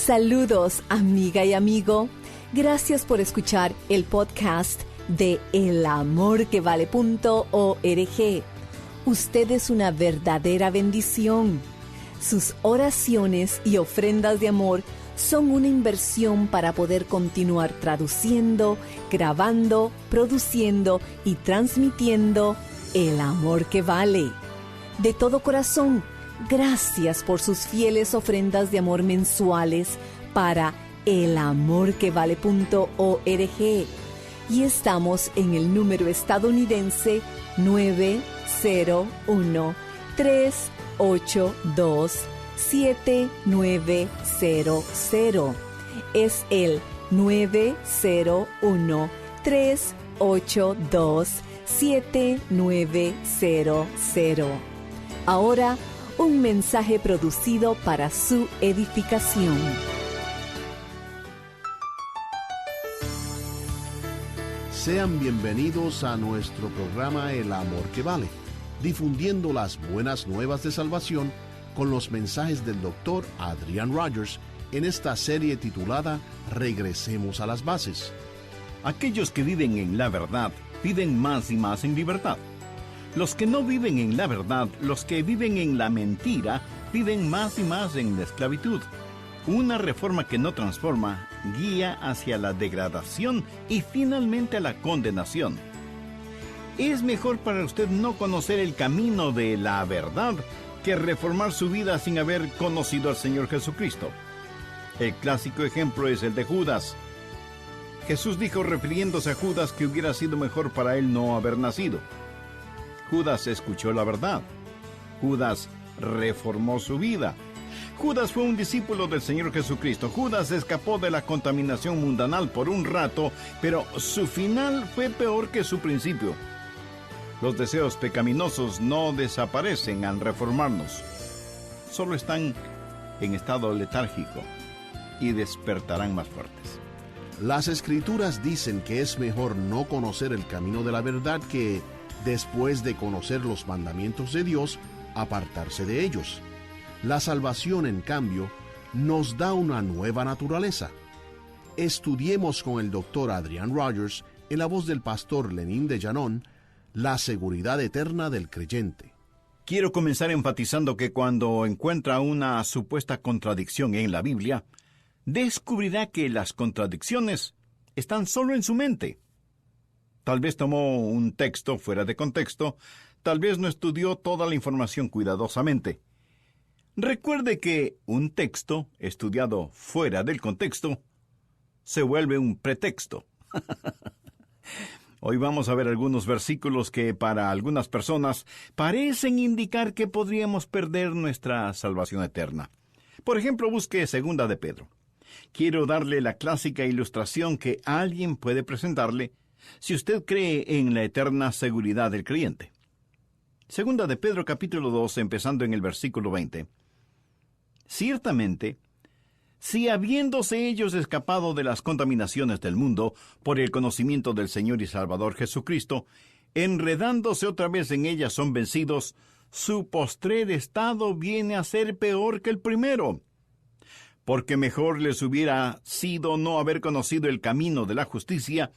Saludos, amiga y amigo. Gracias por escuchar el podcast de elamorquevale.org. Usted es una verdadera bendición. Sus oraciones y ofrendas de amor son una inversión para poder continuar traduciendo, grabando, produciendo y transmitiendo el amor que vale. De todo corazón, gracias por sus fieles ofrendas de amor mensuales para elamorquevale.org. Y estamos en el número estadounidense 901-382-7900. Es el 901-382-7900. Ahora, un mensaje producido para su edificación. Sean bienvenidos a nuestro programa El Amor que Vale, difundiendo las buenas nuevas de salvación con los mensajes del Dr. Adrian Rogers en esta serie titulada Regresemos a las Bases. Aquellos que viven en la verdad viven más y más en libertad. Los que no viven en la verdad, los que viven en la mentira, viven más y más en la esclavitud. Una reforma que no transforma guía hacia la degradación y finalmente a la condenación. Es mejor para usted no conocer el camino de la verdad que reformar su vida sin haber conocido al Señor Jesucristo. El clásico ejemplo es el de Judas. Jesús dijo, refiriéndose a Judas, que hubiera sido mejor para él no haber nacido. Judas escuchó la verdad. Judas reformó su vida. Judas fue un discípulo del Señor Jesucristo. Judas escapó de la contaminación mundanal por un rato, pero su final fue peor que su principio. Los deseos pecaminosos no desaparecen al reformarnos. Solo están en estado letárgico y despertarán más fuertes. Las Escrituras dicen que es mejor no conocer el camino de la verdad que, después de conocer los mandamientos de Dios, apartarse de ellos. La salvación, en cambio, nos da una nueva naturaleza. Estudiemos con el Dr. Adrian Rogers, en la voz del pastor Lenín de Llanón, la seguridad eterna del creyente. Quiero comenzar enfatizando que cuando encuentra una supuesta contradicción en la Biblia, descubrirá que las contradicciones están solo en su mente. Tal vez tomó un texto fuera de contexto, tal vez no estudió toda la información cuidadosamente. Recuerde que un texto estudiado fuera del contexto se vuelve un pretexto. Hoy vamos a ver algunos versículos que para algunas personas parecen indicar que podríamos perder nuestra salvación eterna. Por ejemplo, busque 2 de Pedro. Quiero darle la clásica ilustración que alguien puede presentarle si usted cree en la eterna seguridad del creyente. 2 de Pedro capítulo 2, empezando en el versículo 20. Ciertamente, si habiéndose ellos escapado de las contaminaciones del mundo por el conocimiento del Señor y Salvador Jesucristo, enredándose otra vez en ellas son vencidos, su postrer estado viene a ser peor que el primero. Porque mejor les hubiera sido no haber conocido el camino de la justicia,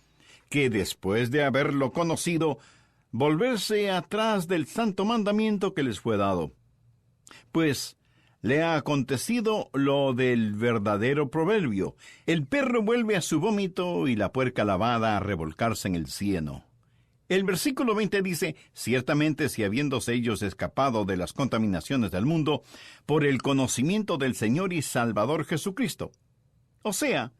que después de haberlo conocido, volverse atrás del santo mandamiento que les fue dado. Pues le ha acontecido lo del verdadero proverbio: el perro vuelve a su vómito y la puerca lavada a revolcarse en el cieno. El versículo 20 dice, ciertamente si habiéndose ellos escapado de las contaminaciones del mundo por el conocimiento del Señor y Salvador Jesucristo. O sea,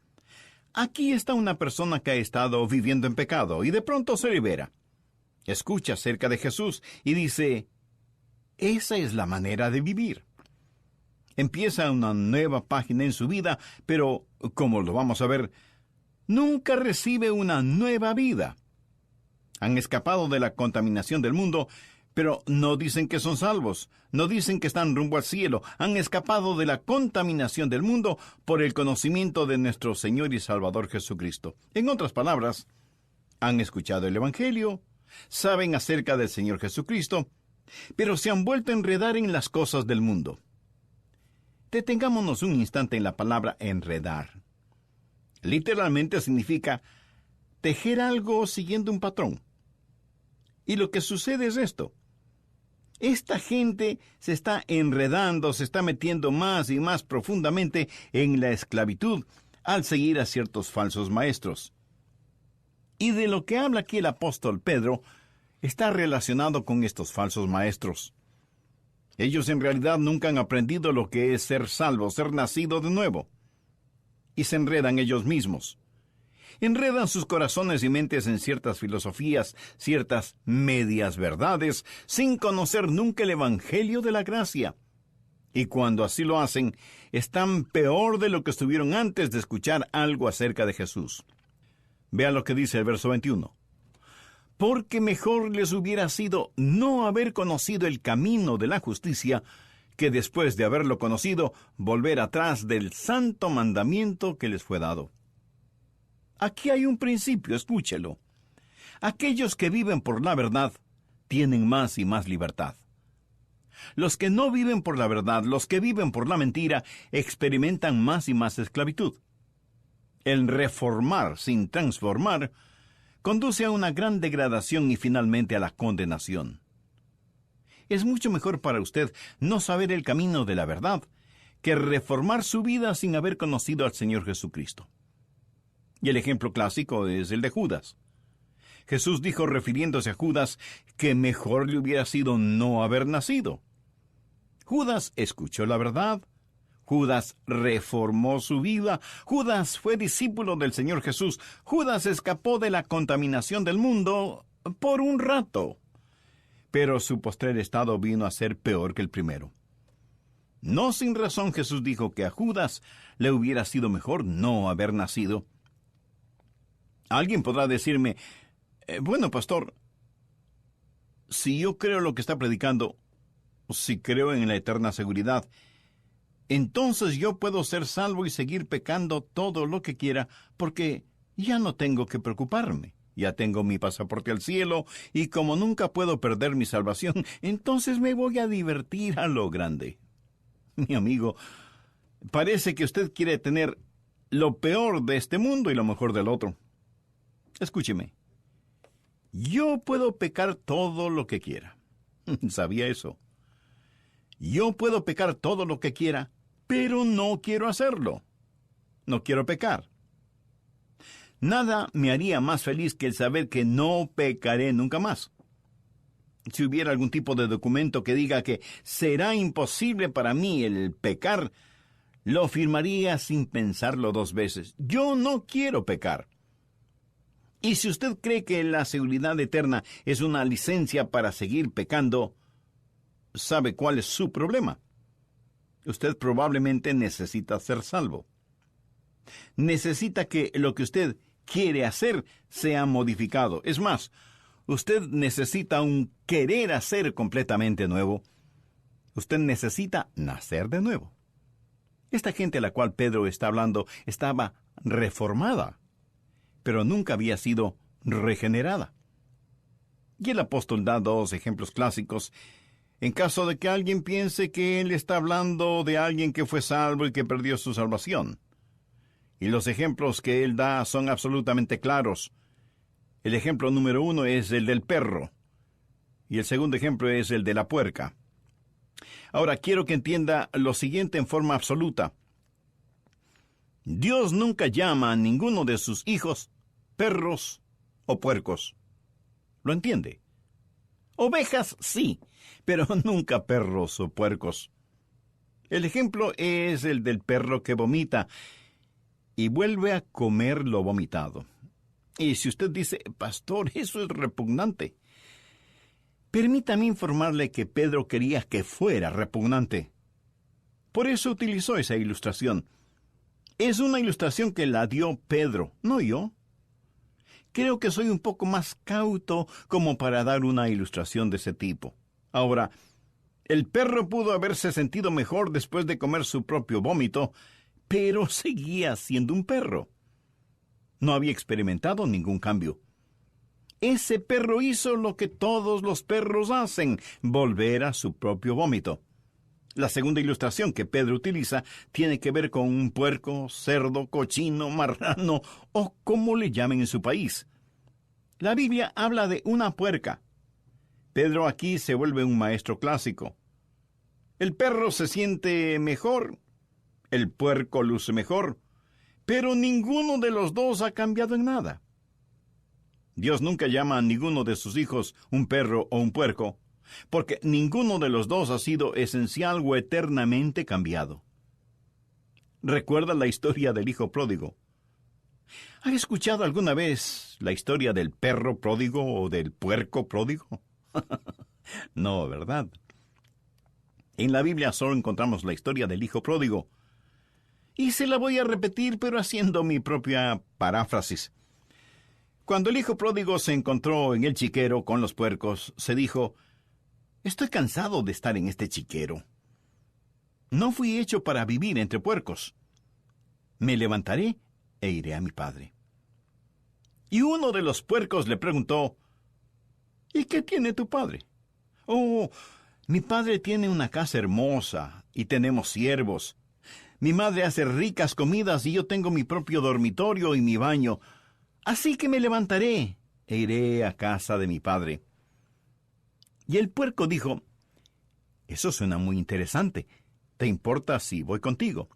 aquí está una persona que ha estado viviendo en pecado y de pronto se libera. Escucha acerca de Jesús y dice, esa es la manera de vivir. Empieza una nueva página en su vida, pero, como lo vamos a ver, nunca recibe una nueva vida. Han escapado de la contaminación del mundo, pero no dicen que son salvos, no dicen que están rumbo al cielo. Han escapado de la contaminación del mundo por el conocimiento de nuestro Señor y Salvador Jesucristo. En otras palabras, han escuchado el Evangelio, saben acerca del Señor Jesucristo, pero se han vuelto a enredar en las cosas del mundo. Detengámonos un instante en la palabra enredar. Literalmente significa tejer algo siguiendo un patrón. Y lo que sucede es esto. Esta gente se está enredando, se está metiendo más y más profundamente en la esclavitud al seguir a ciertos falsos maestros. Y de lo que habla aquí el apóstol Pedro está relacionado con estos falsos maestros. Ellos en realidad nunca han aprendido lo que es ser salvo, ser nacido de nuevo. Y se enredan ellos mismos. Enredan sus corazones y mentes en ciertas filosofías, ciertas medias verdades, sin conocer nunca el Evangelio de la gracia. Y cuando así lo hacen, están peor de lo que estuvieron antes de escuchar algo acerca de Jesús. Vea lo que dice el verso 21. Porque mejor les hubiera sido no haber conocido el camino de la justicia, que después de haberlo conocido, volver atrás del santo mandamiento que les fue dado. Aquí hay un principio, escúchelo. Aquellos que viven por la verdad tienen más y más libertad. Los que no viven por la verdad, los que viven por la mentira, experimentan más y más esclavitud. El reformar sin transformar conduce a una gran degradación y finalmente a la condenación. Es mucho mejor para usted no saber el camino de la verdad que reformar su vida sin haber conocido al Señor Jesucristo. Y el ejemplo clásico es el de Judas. Jesús dijo, refiriéndose a Judas, que mejor le hubiera sido no haber nacido. Judas escuchó la verdad. Judas reformó su vida. Judas fue discípulo del Señor Jesús. Judas escapó de la contaminación del mundo por un rato. Pero su postrer estado vino a ser peor que el primero. No sin razón Jesús dijo que a Judas le hubiera sido mejor no haber nacido. Alguien podrá decirme, bueno, pastor, si yo creo lo que está predicando, si creo en la eterna seguridad, entonces yo puedo ser salvo y seguir pecando todo lo que quiera, porque ya no tengo que preocuparme. Ya tengo mi pasaporte al cielo, y como nunca puedo perder mi salvación, entonces me voy a divertir a lo grande. Mi amigo, parece que usted quiere tener lo peor de este mundo y lo mejor del otro. Escúcheme. Yo puedo pecar todo lo que quiera. ¿Sabía eso? Yo puedo pecar todo lo que quiera, pero no quiero hacerlo. No quiero pecar. Nada me haría más feliz que el saber que no pecaré nunca más. Si hubiera algún tipo de documento que diga que será imposible para mí el pecar, lo firmaría sin pensarlo 2 veces. Yo no quiero pecar. Y si usted cree que la seguridad eterna es una licencia para seguir pecando, ¿sabe cuál es su problema? Usted probablemente necesita ser salvo. Necesita que lo que usted quiere hacer sea modificado. Es más, usted necesita un querer hacer completamente nuevo. Usted necesita nacer de nuevo. Esta gente a la cual Pedro está hablando estaba reformada, pero nunca había sido regenerada. Y el apóstol da 2 ejemplos clásicos, en caso de que alguien piense que él está hablando de alguien que fue salvo y que perdió su salvación. Y los ejemplos que él da son absolutamente claros. El ejemplo número 1 es el del perro, y el segundo ejemplo es el de la puerca. Ahora, quiero que entienda lo siguiente en forma absoluta. Dios nunca llama a ninguno de sus hijos perros o puercos. ¿Lo entiende? Ovejas sí, pero nunca perros o puercos. El ejemplo es el del perro que vomita y vuelve a comer lo vomitado. Y si usted dice, pastor, eso es repugnante, permítame informarle que Pedro quería que fuera repugnante. Por eso utilizó esa ilustración. Es una ilustración que la dio Pedro, no yo. Creo que soy un poco más cauto como para dar una ilustración de ese tipo. Ahora, el perro pudo haberse sentido mejor después de comer su propio vómito, pero seguía siendo un perro. No había experimentado ningún cambio. Ese perro hizo lo que todos los perros hacen, volver a su propio vómito. La segunda ilustración que Pedro utiliza tiene que ver con un puerco, cerdo, cochino, marrano o como le llamen en su país. La Biblia habla de una puerca. Pedro aquí se vuelve un maestro clásico. El perro se siente mejor, el puerco luce mejor, pero ninguno de los dos ha cambiado en nada. Dios nunca llama a ninguno de sus hijos un perro o un puerco, porque ninguno de los dos ha sido esencial o eternamente cambiado. ¿Recuerda la historia del hijo pródigo? ¿Has escuchado alguna vez la historia del perro pródigo o del puerco pródigo? No, ¿verdad? En la Biblia solo encontramos la historia del hijo pródigo. Y se la voy a repetir, pero haciendo mi propia paráfrasis. Cuando el hijo pródigo se encontró en el chiquero con los puercos, se dijo: «Estoy cansado de estar en este chiquero. No fui hecho para vivir entre puercos. Me levantaré e iré a mi padre». Y uno de los puercos le preguntó: «¿Y qué tiene tu padre?» «Oh, mi padre tiene una casa hermosa y tenemos siervos. Mi madre hace ricas comidas y yo tengo mi propio dormitorio y mi baño. Así que me levantaré e iré a casa de mi padre». Y el puerco dijo: «Eso suena muy interesante. ¿Te importa si voy contigo?»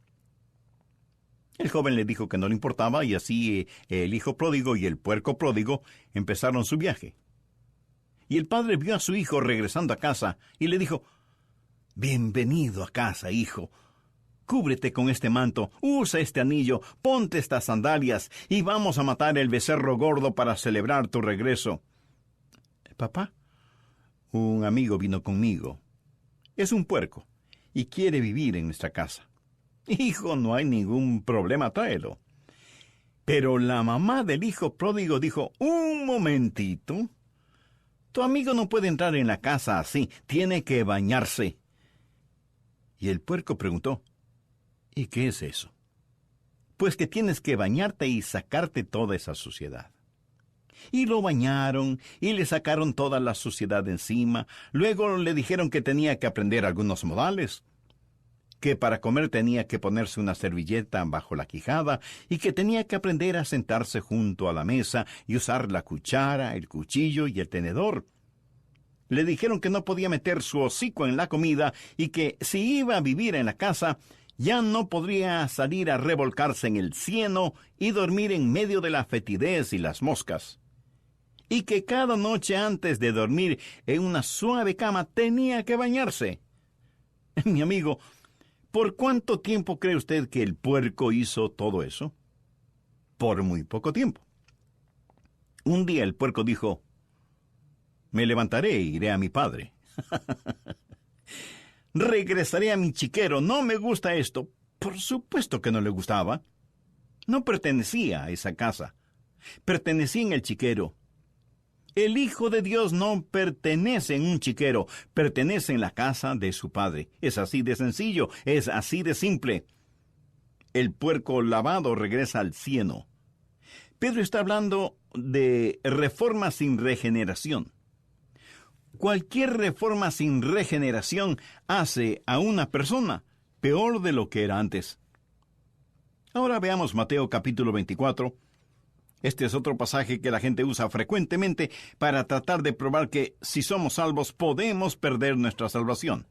El joven le dijo que no le importaba, y así el hijo pródigo y el puerco pródigo empezaron su viaje. Y el padre vio a su hijo regresando a casa y le dijo: «Bienvenido a casa, hijo. Cúbrete con este manto, usa este anillo, ponte estas sandalias y vamos a matar el becerro gordo para celebrar tu regreso». «Papá, un amigo vino conmigo. Es un puerco y quiere vivir en nuestra casa». «Hijo, no hay ningún problema, tráelo». Pero la mamá del hijo pródigo dijo: «Un momentito. Tu amigo no puede entrar en la casa así, tiene que bañarse». Y el puerco preguntó: «¿Y qué es eso?» «Pues que tienes que bañarte y sacarte toda esa suciedad». Y lo bañaron y le sacaron toda la suciedad de encima. Luego le dijeron que tenía que aprender algunos modales, que para comer tenía que ponerse una servilleta bajo la quijada y que tenía que aprender a sentarse junto a la mesa y usar la cuchara, el cuchillo y el tenedor. Le dijeron que no podía meter su hocico en la comida y que si iba a vivir en la casa ya no podría salir a revolcarse en el cieno y dormir en medio de la fetidez y las moscas. Y que cada noche antes de dormir en una suave cama tenía que bañarse. Mi amigo, ¿por cuánto tiempo cree usted que el puerco hizo todo eso? Por muy poco tiempo. Un día el puerco dijo: «Me levantaré e iré a mi padre». «Regresaré a mi chiquero, no me gusta esto». Por supuesto que no le gustaba. No pertenecía a esa casa. Pertenecía en el chiquero. El Hijo de Dios no pertenece en un chiquero, pertenece en la casa de su Padre. Es así de sencillo, es así de simple. El puerco lavado regresa al cieno. Pedro está hablando de reforma sin regeneración. Cualquier reforma sin regeneración hace a una persona peor de lo que era antes. Ahora veamos Mateo capítulo 24. Este es otro pasaje que la gente usa frecuentemente para tratar de probar que si somos salvos podemos perder nuestra salvación.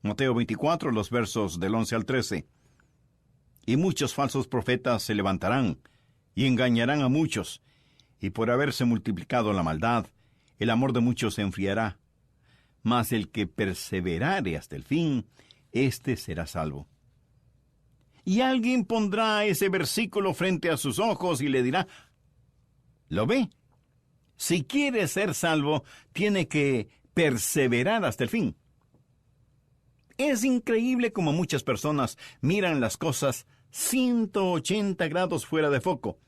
Mateo 24, los versos del 11 al 13. «Y muchos falsos profetas se levantarán y engañarán a muchos, y por haberse multiplicado la maldad, el amor de muchos se enfriará. Mas el que perseverare hasta el fin, éste será salvo». Y alguien pondrá ese versículo frente a sus ojos y le dirá: ¿lo ve? Si quiere ser salvo, tiene que perseverar hasta el fin. Es increíble cómo muchas personas miran las cosas 180 grados fuera de foco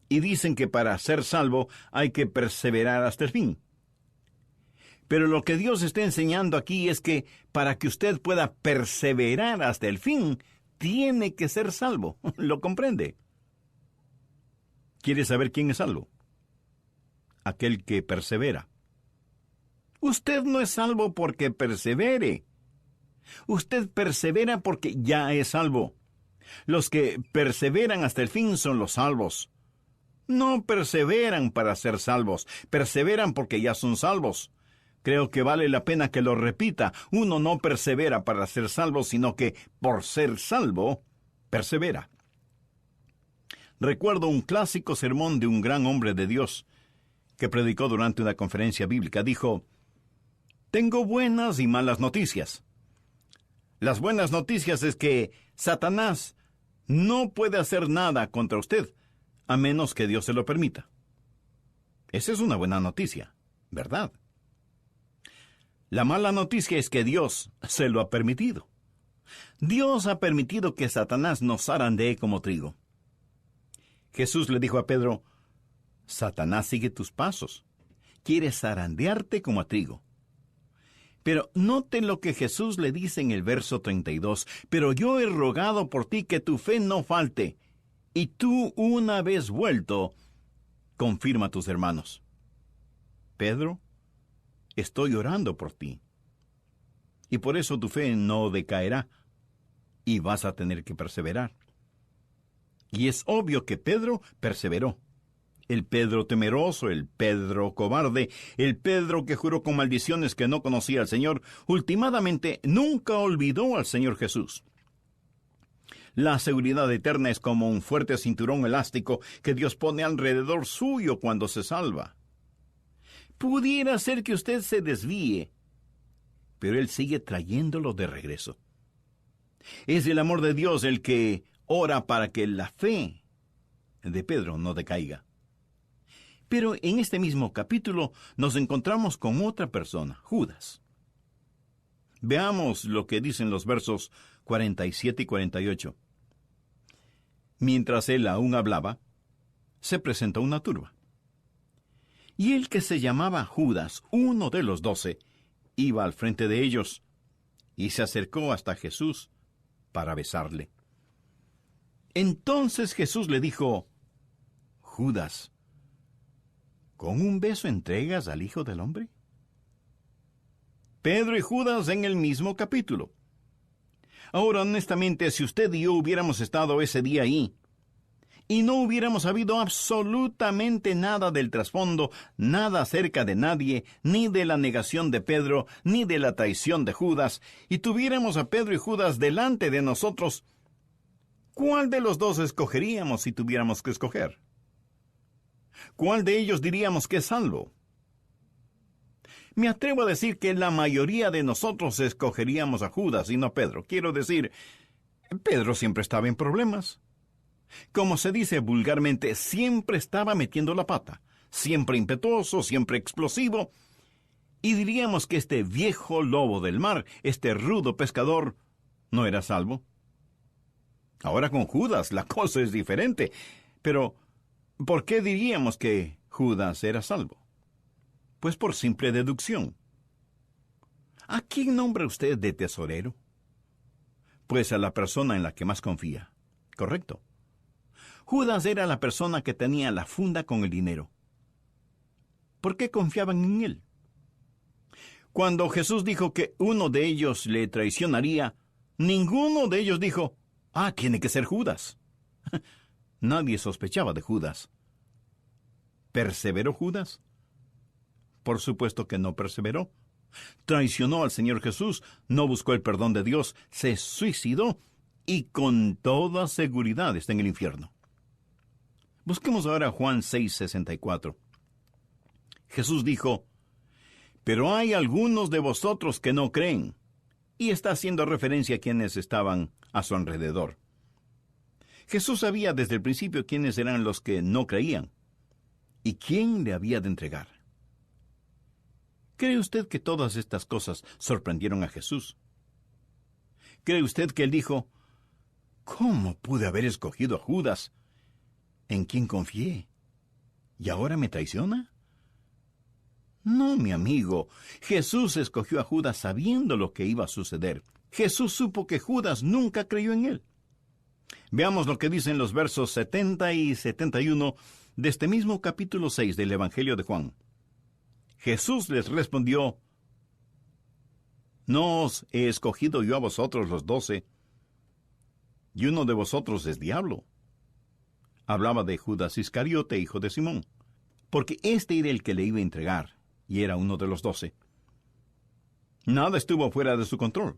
y dicen que para ser salvo hay que perseverar hasta el fin. Pero lo que Dios está enseñando aquí es que para que usted pueda perseverar hasta el fin, tiene que ser salvo. ¿Lo comprende? ¿Quiere saber quién es salvo? Aquel que persevera. Usted no es salvo porque persevere. Usted persevera porque ya es salvo. Los que perseveran hasta el fin son los salvos. No perseveran para ser salvos, perseveran porque ya son salvos. Creo que vale la pena que lo repita. Uno no persevera para ser salvo, sino que por ser salvo, persevera. Recuerdo un clásico sermón de un gran hombre de Dios que predicó durante una conferencia bíblica. Dijo: tengo buenas y malas noticias. Las buenas noticias es que Satanás no puede hacer nada contra usted, a menos que Dios se lo permita. Esa es una buena noticia, ¿verdad? La mala noticia es que Dios se lo ha permitido. Dios ha permitido que Satanás nos zarandee como trigo. Jesús le dijo a Pedro: Satanás sigue tus pasos. Quiere zarandearte como a trigo. Pero note lo que Jesús le dice en el verso 32. Pero yo he rogado por ti que tu fe no falte. Y tú, una vez vuelto, confirma a tus hermanos. Pedro, estoy orando por ti. Y por eso tu fe no decaerá. Y vas a tener que perseverar. Y es obvio que Pedro perseveró. El Pedro temeroso, el Pedro cobarde, el Pedro que juró con maldiciones que no conocía al Señor, últimamente nunca olvidó al Señor Jesús. La seguridad eterna es como un fuerte cinturón elástico que Dios pone alrededor suyo cuando se salva. Pudiera ser que usted se desvíe, pero Él sigue trayéndolo de regreso. Es el amor de Dios el que ora para que la fe de Pedro no decaiga. Pero en este mismo capítulo nos encontramos con otra persona, Judas. Veamos lo que dicen los versos 47 y 48. Mientras él aún hablaba, se presentó una turba. Y el que se llamaba Judas, uno de los 12, iba al frente de ellos y se acercó hasta Jesús para besarle. Entonces Jesús le dijo: Judas, ¿con un beso entregas al Hijo del Hombre? Pedro y Judas en el mismo capítulo. Ahora, honestamente, si usted y yo hubiéramos estado ese día ahí, y no hubiéramos sabido absolutamente nada del trasfondo, nada acerca de nadie, ni de la negación de Pedro, ni de la traición de Judas, y tuviéramos a Pedro y Judas delante de nosotros, ¿cuál de los dos escogeríamos si tuviéramos que escoger? ¿Cuál de ellos diríamos que es salvo? Me atrevo a decir que la mayoría de nosotros escogeríamos a Judas y no a Pedro. Quiero decir, Pedro siempre estaba en problemas. Como se dice vulgarmente, siempre estaba metiendo la pata, siempre impetuoso, siempre explosivo. Y diríamos que este viejo lobo del mar, este rudo pescador, no era salvo. Ahora con Judas la cosa es diferente. Pero, ¿por qué diríamos que Judas era salvo? Pues por simple deducción. ¿A quién nombra usted de tesorero? Pues a la persona en la que más confía. Correcto. Judas era la persona que tenía la funda con el dinero. ¿Por qué confiaban en él? Cuando Jesús dijo que uno de ellos le traicionaría, ninguno de ellos dijo: tiene que ser Judas. Nadie sospechaba de Judas. ¿Perseveró Judas? Por supuesto que no perseveró. Traicionó al Señor Jesús, no buscó el perdón de Dios, se suicidó y con toda seguridad está en el infierno. Busquemos ahora Juan 6:64. Jesús dijo: pero hay algunos de vosotros que no creen. Y está haciendo referencia a quienes estaban a su alrededor. Jesús sabía desde el principio quiénes eran los que no creían y quién le había de entregar. ¿Cree usted que todas estas cosas sorprendieron a Jesús? ¿Cree usted que él dijo: ¿cómo pude haber escogido a Judas, en quien confié, y ahora me traiciona? No, mi amigo, Jesús escogió a Judas sabiendo lo que iba a suceder. Jesús supo que Judas nunca creyó en él. Veamos lo que dicen los versos 70 y 71 de este mismo capítulo 6 del Evangelio de Juan. Jesús les respondió: ¿No os he escogido yo a vosotros los 12? Y uno de vosotros es diablo. Hablaba de Judas Iscariote, hijo de Simón, porque este era el que le iba a entregar, y era uno de los 12. Nada estuvo fuera de su control.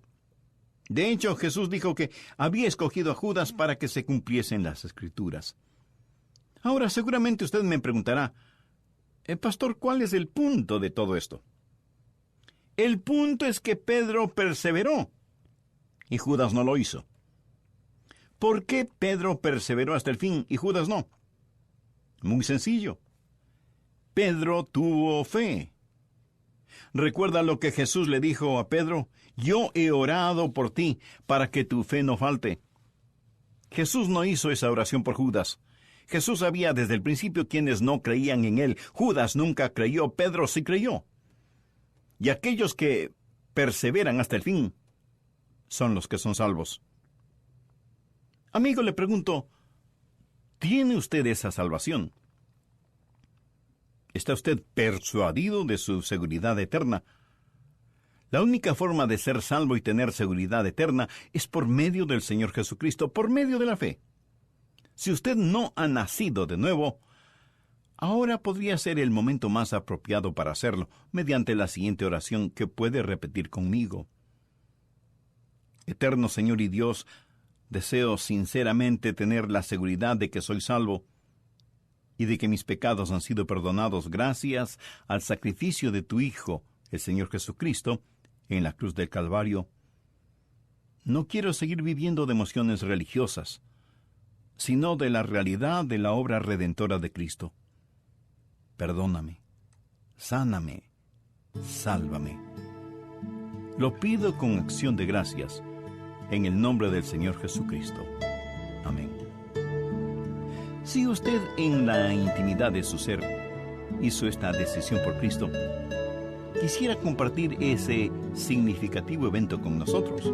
De hecho, Jesús dijo que había escogido a Judas para que se cumpliesen las Escrituras. Ahora, seguramente usted me preguntará, Pastor, ¿cuál es el punto de todo esto? El punto es que Pedro perseveró, y Judas no lo hizo. ¿Por qué Pedro perseveró hasta el fin y Judas no? Muy sencillo. Pedro tuvo fe. Recuerda lo que Jesús le dijo a Pedro: yo he orado por ti para que tu fe no falte. Jesús no hizo esa oración por Judas. Jesús sabía desde el principio quienes no creían en él. Judas nunca creyó, Pedro sí creyó. Y aquellos que perseveran hasta el fin son los que son salvos. Amigo, le pregunto, ¿tiene usted esa salvación? ¿Está usted persuadido de su seguridad eterna? La única forma de ser salvo y tener seguridad eterna es por medio del Señor Jesucristo, por medio de la fe. Si usted no ha nacido de nuevo, ahora podría ser el momento más apropiado para hacerlo, mediante la siguiente oración que puede repetir conmigo. Eterno Señor y Dios, deseo sinceramente tener la seguridad de que soy salvo y de que mis pecados han sido perdonados gracias al sacrificio de tu Hijo, el Señor Jesucristo, en la cruz del Calvario. No quiero seguir viviendo de emociones religiosas, sino de la realidad de la obra redentora de Cristo. Perdóname, sáname, sálvame. Lo pido con acción de gracias, en el nombre del Señor Jesucristo. Amén. Si usted en la intimidad de su ser hizo esta decisión por Cristo, quisiera compartir ese significativo evento con nosotros.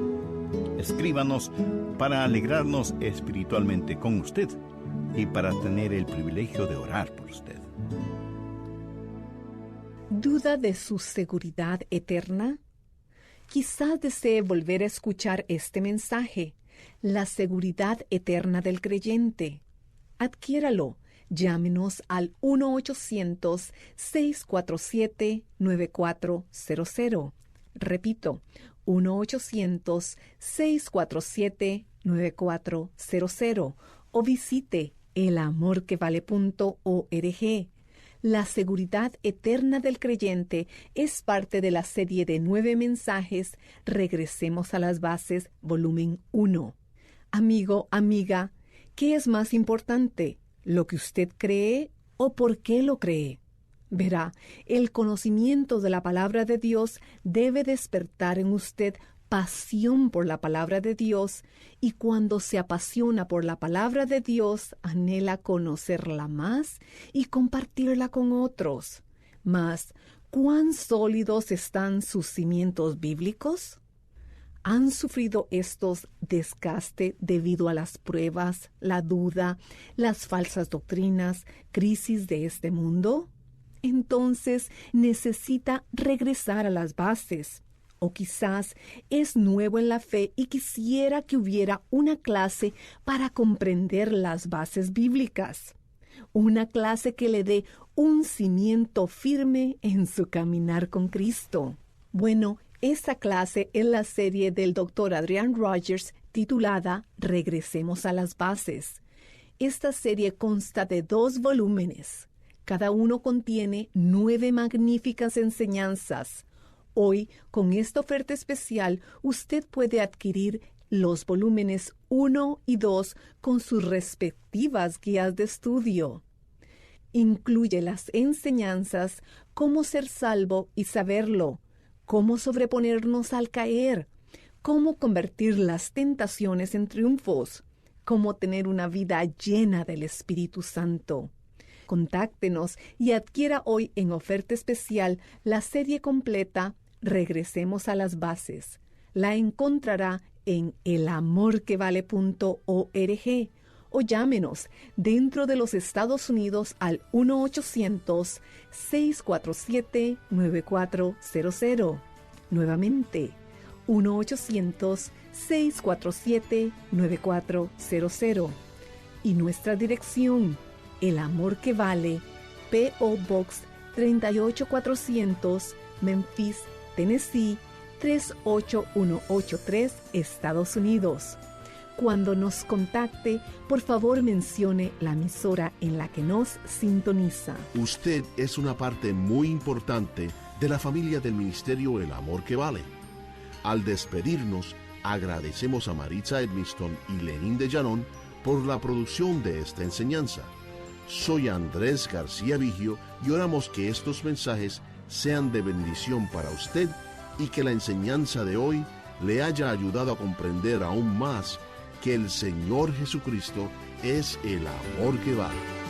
Escríbanos para alegrarnos espiritualmente con usted y para tener el privilegio de orar por usted. ¿Duda de su seguridad eterna? Quizás desee volver a escuchar este mensaje, la seguridad eterna del creyente. Adquiéralo. Llámenos al 1-800-647-9400. Repito, 1-800-647-9400. O visite elamorquevale.org. La seguridad eterna del creyente es parte de la serie de 9 mensajes Regresemos a las Bases, volumen 1. Amigo, amiga, ¿qué es más importante? ¿Lo que usted cree o por qué lo cree? Verá, el conocimiento de la palabra de Dios debe despertar en usted pasión por la palabra de Dios, y cuando se apasiona por la palabra de Dios, anhela conocerla más y compartirla con otros. Mas, ¿cuán sólidos están sus cimientos bíblicos? ¿Han sufrido estos desgaste debido a las pruebas, la duda, las falsas doctrinas, crisis de este mundo? Entonces necesita regresar a las bases. O quizás es nuevo en la fe y quisiera que hubiera una clase para comprender las bases bíblicas. Una clase que le dé un cimiento firme en su caminar con Cristo. Bueno, esta clase es la serie del Dr. Adrian Rogers titulada Regresemos a las Bases. Esta serie consta de 2 volúmenes. Cada uno contiene 9 magníficas enseñanzas. Hoy, con esta oferta especial, usted puede adquirir los volúmenes 1 y 2 con sus respectivas guías de estudio. Incluye las enseñanzas Cómo ser salvo y saberlo, Cómo sobreponernos al caer, Cómo convertir las tentaciones en triunfos, Cómo tener una vida llena del Espíritu Santo. Contáctenos y adquiera hoy en oferta especial la serie completa Regresemos a las Bases. La encontrará en elamorquevale.org o llámenos dentro de los Estados Unidos al 1-800-647-9400. Nuevamente, 1-800-647-9400. Y nuestra dirección, El Amor que Vale, P.O. Box 38400, Memphis, Tennessee 38183, Estados Unidos. Cuando nos contacte, por favor mencione la emisora en la que nos sintoniza. Usted es una parte muy importante de la familia del ministerio El Amor que Vale. Al despedirnos, agradecemos a Maritza Edmiston y Lenín de Llanón por la producción de esta enseñanza. Soy Andrés García Vigio y oramos que estos mensajes sean de bendición para usted y que la enseñanza de hoy le haya ayudado a comprender aún más que el Señor Jesucristo es el amor que vale.